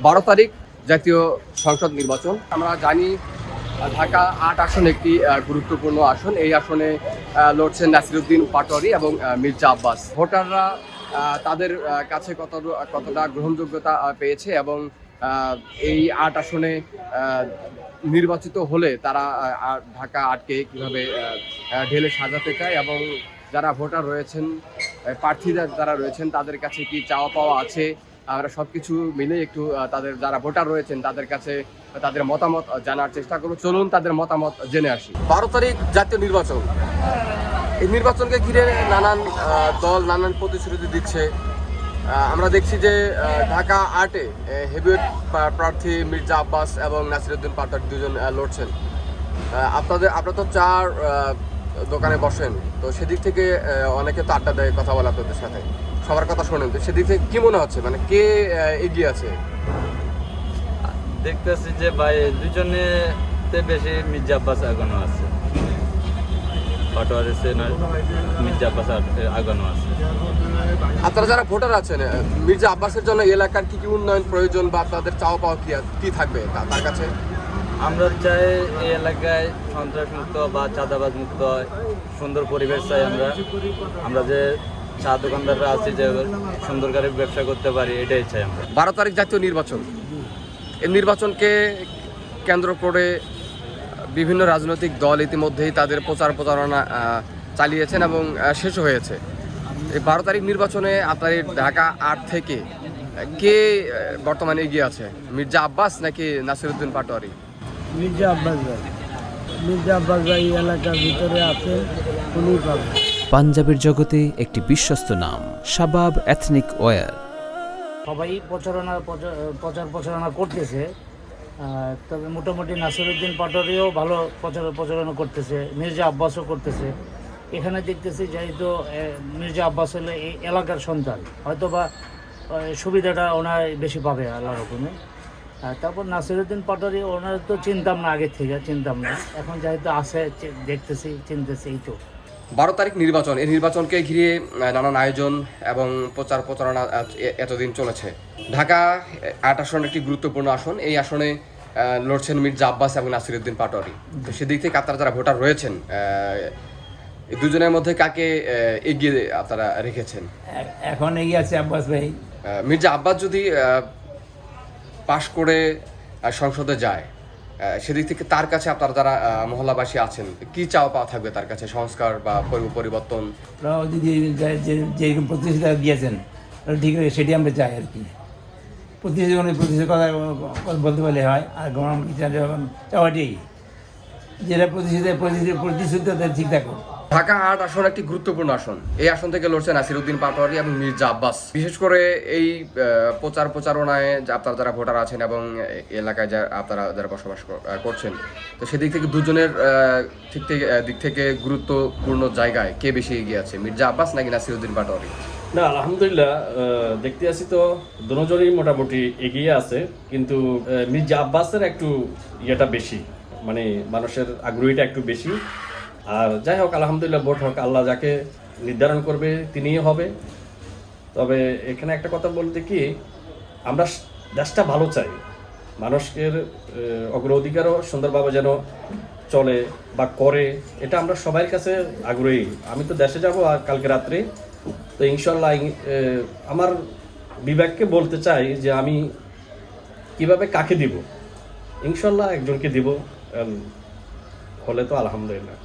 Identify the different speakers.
Speaker 1: 12 তারিখ জাতীয় সংসদ নির্বাচন। আমরা জানি ঢাকা ৮ আসন একটি গুরুত্বপূর্ণ আসন। এই আসনে লড়ছেন নাসিরউদ্দিন পাটোয়ারী এবং মির্জা আব্বাস। ভোটাররা তাদের কাছে কতটা গ্রহণযোগ্যতা পেয়েছে এবং এই ৮ আসনে নির্বাচিত হলে তারা ঢাকা ৮কে কীভাবে ঢেলে সাজাতে চায় এবং যারা ভোটার রয়েছেন, প্রার্থীরা যারা রয়েছেন তাদের কাছে কি চাওয়া পাওয়া আছে, আমরা সব কিছু মিলে একটু তাদের যারা ভোটার রয়েছেন তাদের কাছে তাদের মতামত জানার চেষ্টা করব। চলুন তাদের মতামত জেনে আসি। 12 তারিখ জাতীয় নির্বাচন। এই নির্বাচনকে ঘিরে নানান দল নানান প্রতিশ্রুতি দিচ্ছে। আমরা দেখছি যে ঢাকা ৮-এ হেভিওয়েট প্রার্থী মির্জা আব্বাস এবং নাসিরউদ্দিন পাটোয়ারী দুজন লড়ছেন। আপনারা তো চার দোকানে বসেন, তো সেদিক থেকে অনেকে তো আড্ডা দেয়, কথা বলে আপনাদের সাথে, সবার কথা শোনেন, তো সেদিক থেকে কি মনে হচ্ছে, মানে কে এগিয়ে আছে?
Speaker 2: দেখতেছি যে ভাই দুজনেতে বেশি মির্জা আব্বাস আগানো আছে, পাটোয়ারি সে মির্জা আব্বাস আগানো আছে।
Speaker 1: আপনারা যারা ভোটার আছেন, মির্জা আব্বাসের জন্য এলাকার কি কি উন্নয়ন প্রয়োজন বা আপনাদের চাওয়া পাওয়া কি থাকবে তার কাছে?
Speaker 2: আমরা চাই এই এলাকায় সন্ত্রাস মুক্ত বা চাঁদাবাজ মুক্ত সুন্দর পরিবেশ চাই। আমরা যে চা দোকানদাররা আছি যে সুন্দর করে ব্যবসা করতে পারি, এটাই চাই আমরা।
Speaker 1: 12 তারিখ জাতীয় নির্বাচন। এই নির্বাচনকে কেন্দ্র করে বিভিন্ন রাজনৈতিক দল ইতিমধ্যেই তাদের প্রচারণা চালিয়েছেন এবং শেষ হয়েছে। এই 12 তারিখ নির্বাচনে আপনার ঢাকা ৮ থেকে কে বর্তমানে এগিয়ে আছে, মির্জা আব্বাস নাকি নাসিরউদ্দিন পাটোয়ারী?
Speaker 3: মির্জা আব্বাস ভাই এলাকার ভিতরে আছে, উনি পাবেন।
Speaker 4: পাঞ্জাবের জগতে একটি বিশ্বস্ত নাম, শাবাব এথনিক ওয়্যার।
Speaker 3: সবাই প্রচারণা করতেছে, তবে মোটামুটি নাসিরউদ্দিন পাটোয়ারীও ভালো প্রচারণা করতেছে, মির্জা আব্বাসও করতেছে। এখানে দেখতেছি যেহেতু মির্জা আব্বাস হলে এই এলাকার সন্তান, হয়তো বা সুবিধাটা ওনার বেশি পাবে আল্লাহর হুকুমে। তারপর নাসিরউদ্দিন পাটোয়ারী ওনার তো চিনতাম না, আগের থেকে চিনতাম না, এখন যেহেতু আছে দেখতেছি চিনতেছি। এই তো
Speaker 1: 12 তারিখ নির্বাচন। এই নির্বাচনকে ঘিরে নানান আয়োজন এবং প্রচারণা এতদিন চলেছে। ঢাকা ৮ আসন একটি গুরুত্বপূর্ণ আসন। এই আসনে লড়ছেন মির্জা আব্বাস এবং নাসিরউদ্দিন পাটোয়ারী। তো সেদিক থেকে আপনারা যারা ভোটার রয়েছেন, এই দুজনের মধ্যে কাকে এগিয়ে আপনারা রেখেছেন?
Speaker 3: এখন এগিয়ে আছে আব্বাস ভাই।
Speaker 1: মির্জা আব্বাস যদি পাশ করে সংসদে যায়, সেদিক থেকে তার কাছে আপনারা যারা মহল্লাবাসী আছেন কি চাওয়া পাওয়া থাকবে তার কাছে, সংস্কার বা পরিবর্তন?
Speaker 3: যেরকম প্রতিশ্রুতি দিয়েছেন ঠিক আছে, সেটি আমরা চাই আর কি। প্রতিশ্রুতি কথা বলতে পারলে হয়, আর গরম চাওয়াটি যেটা প্রতিশ্রুতি ঠিক থাকো।
Speaker 1: ঢাকা ৮ আসন একটি গুরুত্বপূর্ণ আসন। এই আসন থেকে লড়ছেন নাসিরউদ্দিন পাটোয়ারী এবং মির্জা আব্বাস। বিশেষ করে এই প্রচারণায় আপনারা যারা ভোটার আছেন এবং এলাকায় আপনারা যারা বসবাস করছেন, তো সেদিক থেকে দুজনের দিক থেকে গুরুত্বপূর্ণ জায়গায় কে বেশি এগিয়ে আছে, মির্জা আব্বাস নাকি নাসিরউদ্দিন পাটোয়ারী?
Speaker 5: না, আলহামদুলিল্লাহ দেখতে আসি তো দুজনই মোটামুটি এগিয়ে আছে, কিন্তু মির্জা আব্বাসের একটু ইয়েটা বেশি, মানে মানুষের আগ্রহীটা একটু বেশি। আর যাই হোক, আলহামদুলিল্লাহ, ভোট হোক, আল্লাহ যাকে নির্ধারণ করবে তিনিই হবে। তবে এখানে একটা কথা বলতে কি, আমরা দেশটা ভালো চাই, মানুষের অগ্রাধিকারও সুন্দরভাবে যেন চলে বা করে, এটা আমরা সবার কাছে আগ্রহী। আমি তো দেশে যাব আর কালকে রাত্রে, তো ইনশাল্লাহ আমার বিবেককে বলতে চাই যে আমি কিভাবে কাকে দিব, ইনশাল্লাহ একজনকে দিব, হলে তো আলহামদুলিল্লাহ।